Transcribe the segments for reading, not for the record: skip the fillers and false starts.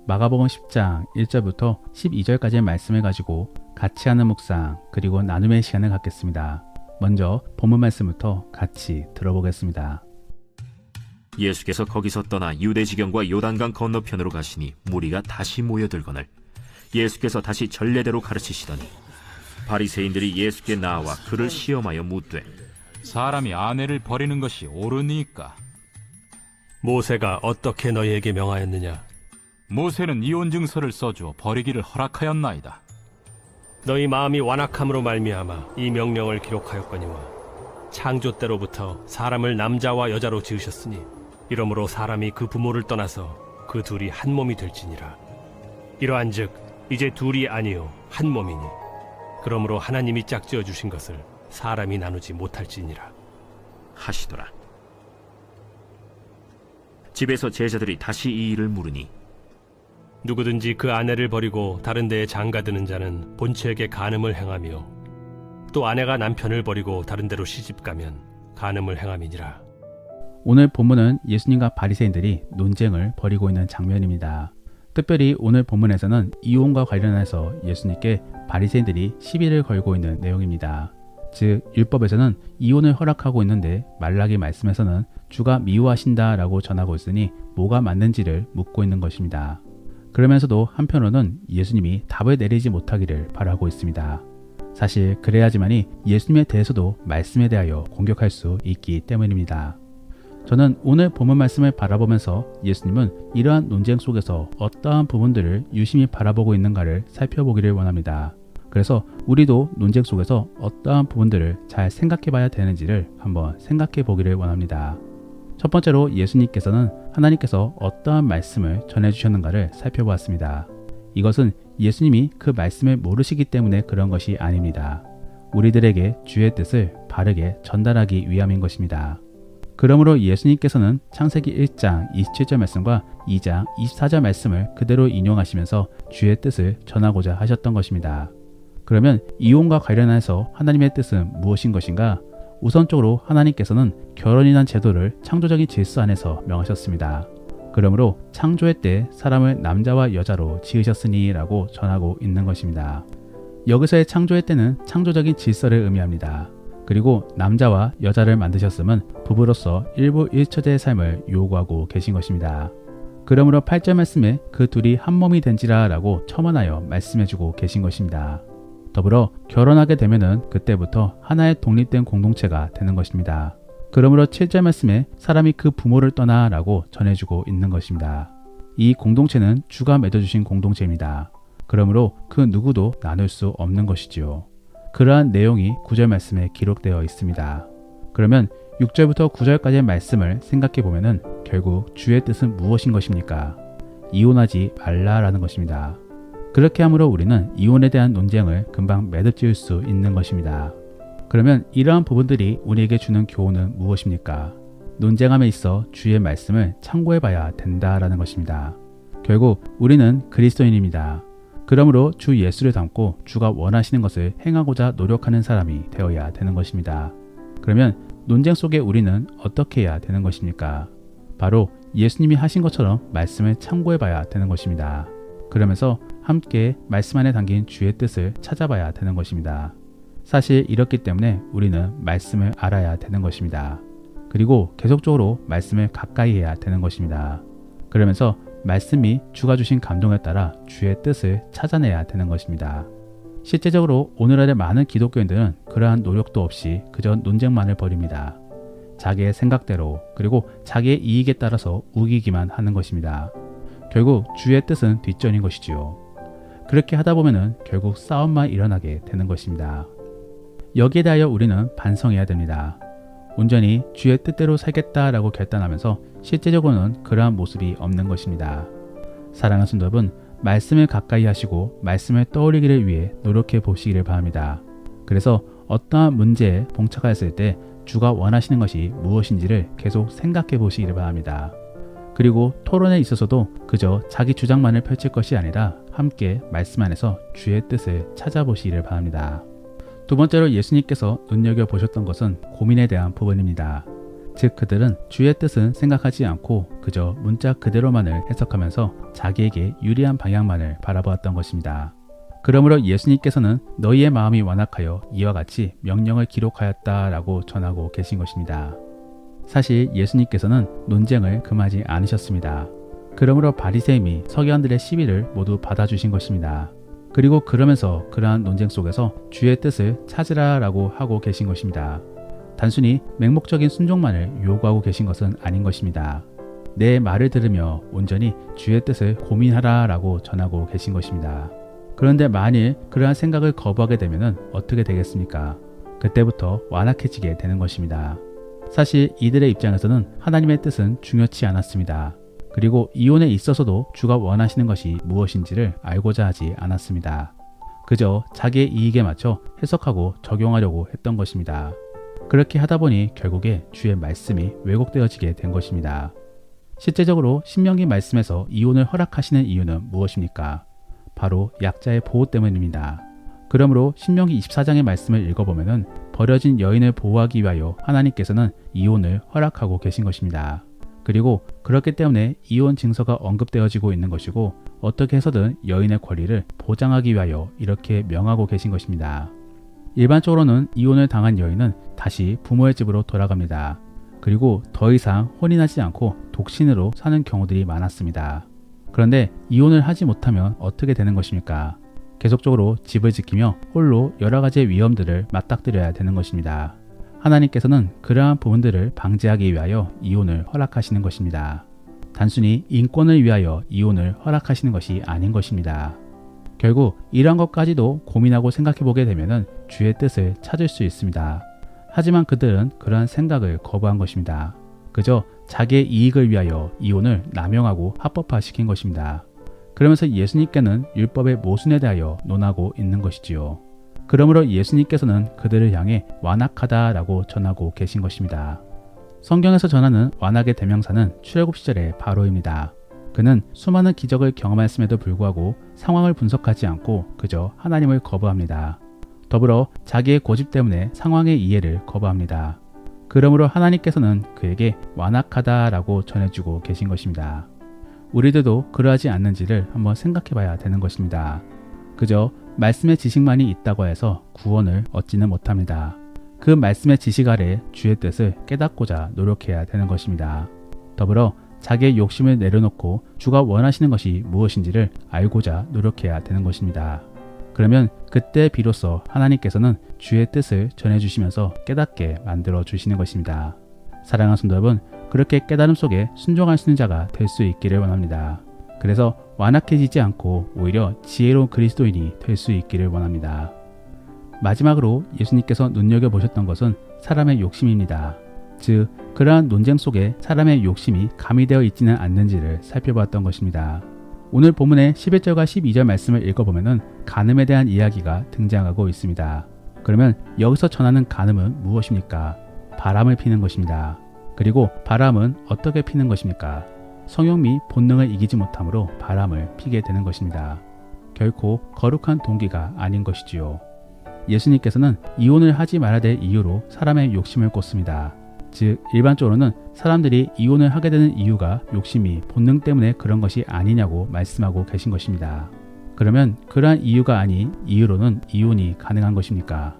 마가복음 10장 1절부터 12절까지의 말씀을 가지고 같이 하는 묵상 그리고 나눔의 시간을 갖겠습니다. 먼저 본문 말씀부터 같이 들어보겠습니다. 예수께서 거기서 떠나 유대지경과 요단강 건너편으로 가시니 무리가 다시 모여들거늘 예수께서 다시 전례대로 가르치시더니 바리새인들이 예수께 나와 그를 시험하여 묻되 사람이 아내를 버리는 것이 옳으니까? 모세가 어떻게 너희에게 명하였느냐? 모세는 이혼 증서를 써주어 버리기를 허락하였나이다. 너희 마음이 완악함으로 말미암아 이 명령을 기록하였거니와 창조 때로부터 사람을 남자와 여자로 지으셨으니 이러므로 사람이 그 부모를 떠나서 그 둘이 한 몸이 될지니라. 이러한즉 이제 둘이 아니요 한 몸이니 그러므로 하나님이 짝지어 주신 것을 사람이 나누지 못할지니라 하시더라. 집에서 제자들이 다시 이 일을 물으니 누구든지 그 아내를 버리고 다른 데에 장가드는 자는 본처에게 간음을 행하며 또 아내가 남편을 버리고 다른 데로 시집가면 간음을 행함이니라. 오늘 본문은 예수님과 바리새인들이 논쟁을 벌이고 있는 장면입니다. 특별히 오늘 본문에서는 이혼과 관련해서 예수님께 바리새인들이 시비를 걸고 있는 내용입니다. 즉 율법에서는 이혼을 허락하고 있는데 말라기 말씀에서는 주가 미워하신다라고 전하고 있으니 뭐가 맞는지를 묻고 있는 것입니다. 그러면서도 한편으로는 예수님이 답을 내리지 못하기를 바라고 있습니다. 사실 그래야지만이 예수님에 대해서도 말씀에 대하여 공격할 수 있기 때문입니다. 저는 오늘 본문 말씀을 바라보면서 예수님은 이러한 논쟁 속에서 어떠한 부분들을 유심히 바라보고 있는가를 살펴보기를 원합니다. 그래서 우리도 논쟁 속에서 어떠한 부분들을 잘 생각해 봐야 되는지를 한번 생각해 보기를 원합니다. 첫 번째로 예수님께서는 하나님께서 어떠한 말씀을 전해주셨는가를 살펴보았습니다. 이것은 예수님이 그 말씀을 모르시기 때문에 그런 것이 아닙니다. 우리들에게 주의 뜻을 바르게 전달하기 위함인 것입니다. 그러므로 예수님께서는 창세기 1장 27절 말씀과 2장 24절 말씀을 그대로 인용하시면서 주의 뜻을 전하고자 하셨던 것입니다. 그러면 이혼과 관련해서 하나님의 뜻은 무엇인 것인가? 우선적으로 하나님께서는 결혼이란 제도를 창조적인 질서 안에서 명하셨습니다. 그러므로 창조의 때 사람을 남자와 여자로 지으셨으니 라고 전하고 있는 것입니다. 여기서의 창조의 때는 창조적인 질서를 의미합니다. 그리고 남자와 여자를 만드셨음은 부부로서 일부일처제의 삶을 요구하고 계신 것입니다. 그러므로 8절 말씀에 그 둘이 한 몸이 된지라 라고 첨언하여 말씀해주고 계신 것입니다. 더불어 결혼하게 되면은 그때부터 하나의 독립된 공동체가 되는 것입니다. 그러므로 7절 말씀에 사람이 그 부모를 떠나 라고 전해주고 있는 것입니다. 이 공동체는 주가 맺어주신 공동체입니다. 그러므로 그 누구도 나눌 수 없는 것이지요. 그러한 내용이 9절 말씀에 기록되어 있습니다. 그러면 6절부터 9절까지의 말씀을 생각해 보면은 결국 주의 뜻은 무엇인 것입니까? 이혼하지 말라라는 것입니다. 그렇게 함으로 우리는 이혼에 대한 논쟁을 금방 매듭지을 수 있는 것입니다. 그러면 이러한 부분들이 우리에게 주는 교훈은 무엇입니까? 논쟁함에 있어 주의 말씀을 참고해 봐야 된다라는 것입니다. 결국 우리는 그리스도인입니다. 그러므로 주 예수를 닮고 주가 원하시는 것을 행하고자 노력하는 사람이 되어야 되는 것입니다. 그러면 논쟁 속에 우리는 어떻게 해야 되는 것입니까? 바로 예수님이 하신 것처럼 말씀을 참고해 봐야 되는 것입니다. 그러면서 함께 말씀 안에 담긴 주의 뜻을 찾아봐야 되는 것입니다. 사실 이렇기 때문에 우리는 말씀을 알아야 되는 것입니다. 그리고 계속적으로 말씀을 가까이 해야 되는 것입니다. 그러면서 말씀이 주가 주신 감동에 따라 주의 뜻을 찾아내야 되는 것입니다. 실제적으로 오늘날의 많은 기독교인들은 그러한 노력도 없이 그저 논쟁만을 벌입니다. 자기의 생각대로 그리고 자기의 이익에 따라서 우기기만 하는 것입니다. 결국 주의 뜻은 뒷전인 것이지요. 그렇게 하다 보면은 결국 싸움만 일어나게 되는 것입니다. 여기에 대하여 우리는 반성해야 됩니다. 온전히 주의 뜻대로 살겠다라고 결단하면서 실제적으로는 그러한 모습이 없는 것입니다. 사랑하는 성도 여러분, 말씀을 가까이 하시고 말씀을 떠올리기를 위해 노력해 보시기를 바랍니다. 그래서 어떠한 문제에 봉착하였을 때 주가 원하시는 것이 무엇인지를 계속 생각해 보시기를 바랍니다. 그리고 토론에 있어서도 그저 자기 주장만을 펼칠 것이 아니라 함께 말씀 안에서 주의 뜻을 찾아보시기를 바랍니다. 두 번째로 예수님께서 눈여겨보셨던 것은 고민에 대한 부분입니다. 즉 그들은 주의 뜻은 생각하지 않고 그저 문자 그대로만을 해석하면서 자기에게 유리한 방향만을 바라보았던 것입니다. 그러므로 예수님께서는 너희의 마음이 완악하여 이와 같이 명령을 기록하였다라고 전하고 계신 것입니다. 사실 예수님께서는 논쟁을 금하지 않으셨습니다. 그러므로 바리새인이 서기관들의 시비를 모두 받아주신 것입니다. 그리고 그러면서 그러한 논쟁 속에서 주의 뜻을 찾으라라고 하고 계신 것입니다. 단순히 맹목적인 순종만을 요구하고 계신 것은 아닌 것입니다. 내 말을 들으며 온전히 주의 뜻을 고민하라라고 전하고 계신 것입니다. 그런데 만일 그러한 생각을 거부하게 되면 어떻게 되겠습니까? 그때부터 완악해지게 되는 것입니다. 사실 이들의 입장에서는 하나님의 뜻은 중요치 않았습니다. 그리고 이혼에 있어서도 주가 원하시는 것이 무엇인지를 알고자 하지 않았습니다. 그저 자기의 이익에 맞춰 해석하고 적용하려고 했던 것입니다. 그렇게 하다 보니 결국에 주의 말씀이 왜곡되어지게 된 것입니다. 실제적으로 신명기 말씀에서 이혼을 허락하시는 이유는 무엇입니까? 바로 약자의 보호 때문입니다. 그러므로 신명기 24장의 말씀을 읽어보면 버려진 여인을 보호하기 위하여 하나님께서는 이혼을 허락하고 계신 것입니다. 그리고 그렇기 때문에 이혼 징서가 언급되어지고 있는 것이고 어떻게 해서든 여인의 권리를 보장하기 위하여 이렇게 명하고 계신 것입니다. 일반적으로는 이혼을 당한 여인은 다시 부모의 집으로 돌아갑니다. 그리고 더 이상 혼인하지 않고 독신으로 사는 경우들이 많았습니다. 그런데 이혼을 하지 못하면 어떻게 되는 것입니까? 계속적으로 집을 지키며 홀로 여러 가지의 위험들을 맞닥뜨려야 되는 것입니다. 하나님께서는 그러한 부분들을 방지하기 위하여 이혼을 허락하시는 것입니다. 단순히 인권을 위하여 이혼을 허락하시는 것이 아닌 것입니다. 결국 이러한 것까지도 고민하고 생각해보게 되면 주의 뜻을 찾을 수 있습니다. 하지만 그들은 그러한 생각을 거부한 것입니다. 그저 자기의 이익을 위하여 이혼을 남용하고 합법화시킨 것입니다. 그러면서 예수님께는 율법의 모순에 대하여 논하고 있는 것이지요. 그러므로 예수님께서는 그들을 향해 완악하다라고 전하고 계신 것입니다. 성경에서 전하는 완악의 대명사는 출애굽 시절의 바로입니다. 그는 수많은 기적을 경험했음에도 불구하고 상황을 분석하지 않고 그저 하나님을 거부합니다. 더불어 자기의 고집 때문에 상황의 이해를 거부합니다. 그러므로 하나님께서는 그에게 완악하다라고 전해주고 계신 것입니다. 우리들도 그러하지 않는지를 한번 생각해 봐야 되는 것입니다. 그저 말씀의 지식만이 있다고 해서 구원을 얻지는 못합니다. 그 말씀의 지식 아래 주의 뜻을 깨닫고자 노력해야 되는 것입니다. 더불어 자기의 욕심을 내려놓고 주가 원하시는 것이 무엇인지를 알고자 노력해야 되는 것입니다. 그러면 그때 비로소 하나님께서는 주의 뜻을 전해주시면서 깨닫게 만들어 주시는 것입니다. 사랑하는 성도 여러분, 그렇게 깨달음 속에 순종할 수 있는 자가 될 수 있기를 원합니다. 그래서 완악해지지 않고 오히려 지혜로운 그리스도인이 될 수 있기를 원합니다. 마지막으로 예수님께서 눈여겨보셨던 것은 사람의 욕심입니다. 즉, 그러한 논쟁 속에 사람의 욕심이 가미되어 있지는 않는지를 살펴보았던 것입니다. 오늘 본문의 11절과 12절 말씀을 읽어보면 간음에 대한 이야기가 등장하고 있습니다. 그러면 여기서 전하는 간음은 무엇입니까? 바람을 피는 것입니다. 그리고 바람은 어떻게 피는 것입니까? 성욕 및 본능을 이기지 못함으로 바람을 피게 되는 것입니다. 결코 거룩한 동기가 아닌 것이지요. 예수님께서는 이혼을 하지 말아야 될 이유로 사람의 욕심을 꼽습니다. 즉 일반적으로는 사람들이 이혼을 하게 되는 이유가 욕심이 본능 때문에 그런 것이 아니냐고 말씀하고 계신 것입니다. 그러면 그러한 이유가 아닌 이유로는 이혼이 가능한 것입니까?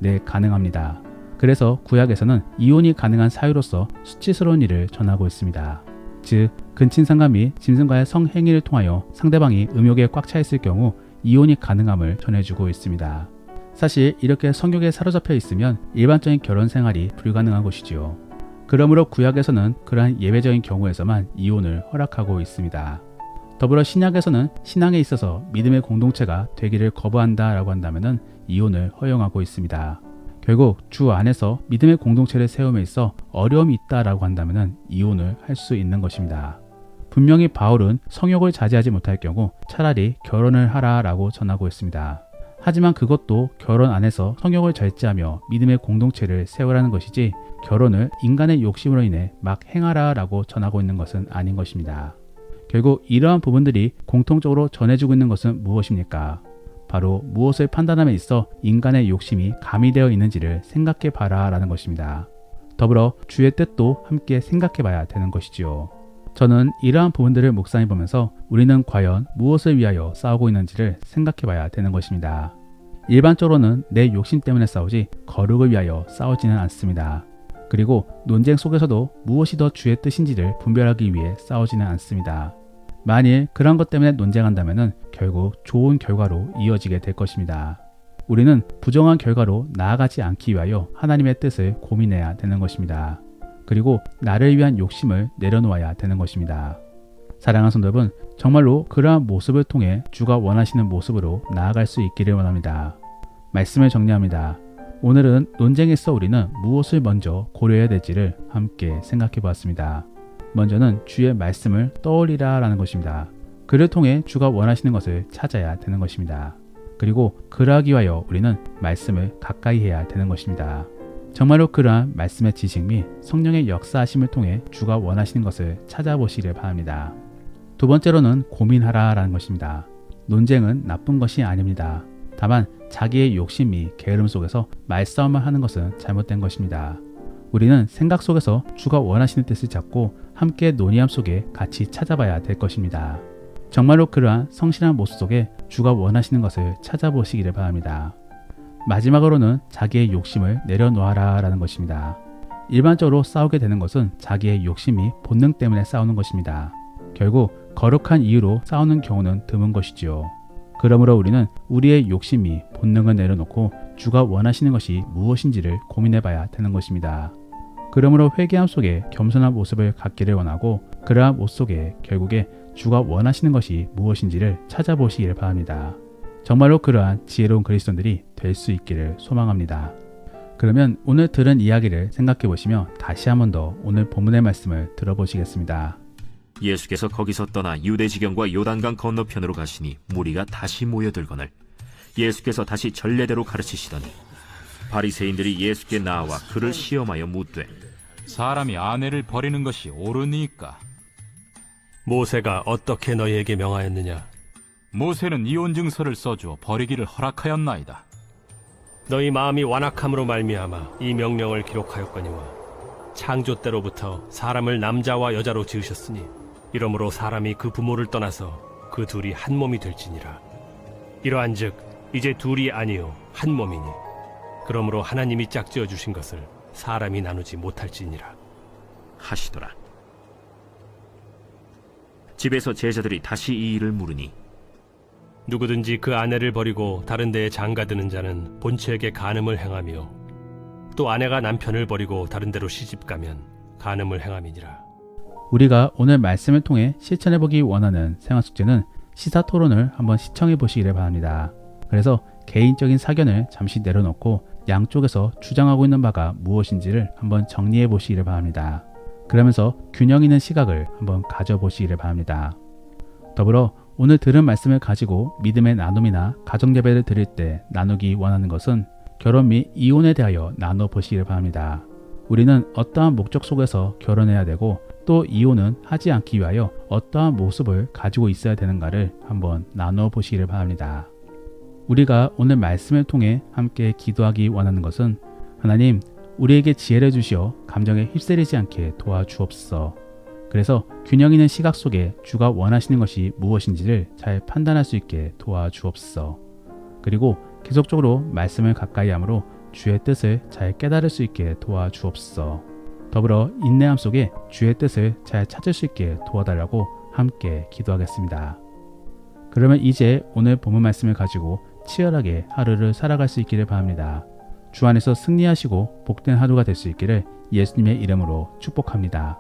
네, 가능합니다. 그래서 구약에서는 이혼이 가능한 사유로서 수치스러운 일을 전하고 있습니다. 즉 근친상간 및 짐승과의 성행위를 통하여 상대방이 음욕에 꽉 차 있을 경우 이혼이 가능함을 전해주고 있습니다. 사실 이렇게 성욕에 사로잡혀 있으면 일반적인 결혼 생활이 불가능한 것이지요. 그러므로 구약에서는 그러한 예외적인 경우에서만 이혼을 허락하고 있습니다. 더불어 신약에서는 신앙에 있어서 믿음의 공동체가 되기를 거부한다라고 한다면 이혼을 허용하고 있습니다. 결국 주 안에서 믿음의 공동체를 세움에 있어 어려움이 있다라고 한다면 이혼을 할 수 있는 것입니다. 분명히 바울은 성욕을 자제하지 못할 경우 차라리 결혼을 하라라고 전하고 있습니다. 하지만 그것도 결혼 안에서 성욕을 절제하며 믿음의 공동체를 세우라는 것이지 결혼을 인간의 욕심으로 인해 막 행하라라고 전하고 있는 것은 아닌 것입니다. 결국 이러한 부분들이 공통적으로 전해주고 있는 것은 무엇입니까? 바로 무엇을 판단함에 있어 인간의 욕심이 가미되어 있는지를 생각해 봐라 라는 것입니다. 더불어 주의 뜻도 함께 생각해 봐야 되는 것이지요. 저는 이러한 부분들을 묵상해 보면서 우리는 과연 무엇을 위하여 싸우고 있는지를 생각해 봐야 되는 것입니다. 일반적으로는 내 욕심 때문에 싸우지 거룩을 위하여 싸우지는 않습니다. 그리고 논쟁 속에서도 무엇이 더 주의 뜻인지를 분별하기 위해 싸우지는 않습니다. 만일 그런 것 때문에 논쟁한다면 결국 좋은 결과로 이어지게 될 것입니다. 우리는 부정한 결과로 나아가지 않기 위하여 하나님의 뜻을 고민해야 되는 것입니다. 그리고 나를 위한 욕심을 내려놓아야 되는 것입니다. 사랑하는 성도 여러분, 정말로 그러한 모습을 통해 주가 원하시는 모습으로 나아갈 수 있기를 원합니다. 말씀을 정리합니다. 오늘은 논쟁에서 우리는 무엇을 먼저 고려해야 될지를 함께 생각해 보았습니다. 먼저는 주의 말씀을 떠올리라 라는 것입니다. 그를 통해 주가 원하시는 것을 찾아야 되는 것입니다. 그리고 그러하기 위하여 우리는 말씀을 가까이 해야 되는 것입니다. 정말로 그러한 말씀의 지식 및 성령의 역사하심을 통해 주가 원하시는 것을 찾아보시기를 바랍니다. 두 번째로는 고민하라 라는 것입니다. 논쟁은 나쁜 것이 아닙니다. 다만 자기의 욕심 및 게으름 속에서 말싸움을 하는 것은 잘못된 것입니다. 우리는 생각 속에서 주가 원하시는 뜻을 잡고 함께 논의함 속에 같이 찾아봐야 될 것입니다. 정말로 그러한 성실한 모습 속에 주가 원하시는 것을 찾아보시기를 바랍니다. 마지막으로는 자기의 욕심을 내려놓아라 라는 것입니다. 일반적으로 싸우게 되는 것은 자기의 욕심이 본능 때문에 싸우는 것입니다. 결국 거룩한 이유로 싸우는 경우는 드문 것이지요. 그러므로 우리는 우리의 욕심이 본능을 내려놓고 주가 원하시는 것이 무엇인지를 고민해 봐야 되는 것입니다. 그러므로 회개함 속에 겸손한 모습을 갖기를 원하고 그러한 모습 속에 결국에 주가 원하시는 것이 무엇인지를 찾아보시기를 바랍니다. 정말로 그러한 지혜로운 그리스도인들이 될 수 있기를 소망합니다. 그러면 오늘 들은 이야기를 생각해 보시며 다시 한 번 더 오늘 본문의 말씀을 들어보시겠습니다. 예수께서 거기서 떠나 유대 지경과 요단강 건너편으로 가시니 무리가 다시 모여들거늘 예수께서 다시 전례대로 가르치시더니 바리새인들이 예수께 나와 그를 시험하여 묻되 사람이 아내를 버리는 것이 옳으니까? 모세가 어떻게 너희에게 명하였느냐? 모세는 이혼 증서를 써주어 버리기를 허락하였나이다. 너희 마음이 완악함으로 말미암아 이 명령을 기록하였거니와 창조 때로부터 사람을 남자와 여자로 지으셨으니 이러므로 사람이 그 부모를 떠나서 그 둘이 한 몸이 될지니라. 이러한즉 이제 둘이 아니요 한 몸이니 그러므로 하나님이 짝지어 주신 것을 사람이 나누지 못할지니라 하시더라. 집에서 제자들이 다시 이 일을 물으니 누구든지 그 아내를 버리고 다른 데에 장가드는 자는 본처에게 간음을 행하며 또 아내가 남편을 버리고 다른 데로 시집가면 간음을 행함이니라. 우리가 오늘 말씀을 통해 실천해보기 원하는 생활숙제는 시사토론을 한번 시청해 보시기를 바랍니다. 그래서 개인적인 사견을 잠시 내려놓고 양쪽에서 주장하고 있는 바가 무엇인지를 한번 정리해 보시기를 바랍니다. 그러면서 균형 있는 시각을 한번 가져보시기를 바랍니다. 더불어 오늘 들은 말씀을 가지고 믿음의 나눔이나 가정예배를 드릴 때 나누기 원하는 것은 결혼 및 이혼에 대하여 나눠보시기를 바랍니다. 우리는 어떠한 목적 속에서 결혼해야 되고 또 이혼은 하지 않기 위하여 어떠한 모습을 가지고 있어야 되는가를 한번 나눠보시기를 바랍니다. 우리가 오늘 말씀을 통해 함께 기도하기 원하는 것은 하나님, 우리에게 지혜를 주시어 감정에 휩쓸리지 않게 도와주옵소서. 그래서 균형 있는 시각 속에 주가 원하시는 것이 무엇인지를 잘 판단할 수 있게 도와주옵소서. 그리고 계속적으로 말씀을 가까이 함으로 주의 뜻을 잘 깨달을 수 있게 도와주옵소서. 더불어 인내함 속에 주의 뜻을 잘 찾을 수 있게 도와달라고 함께 기도하겠습니다. 그러면 이제 오늘 본문 말씀을 가지고 치열하게 하루를 살아갈 수 있기를 바랍니다. 주 안에서 승리하시고 복된 하루가 될 수 있기를 예수님의 이름으로 축복합니다.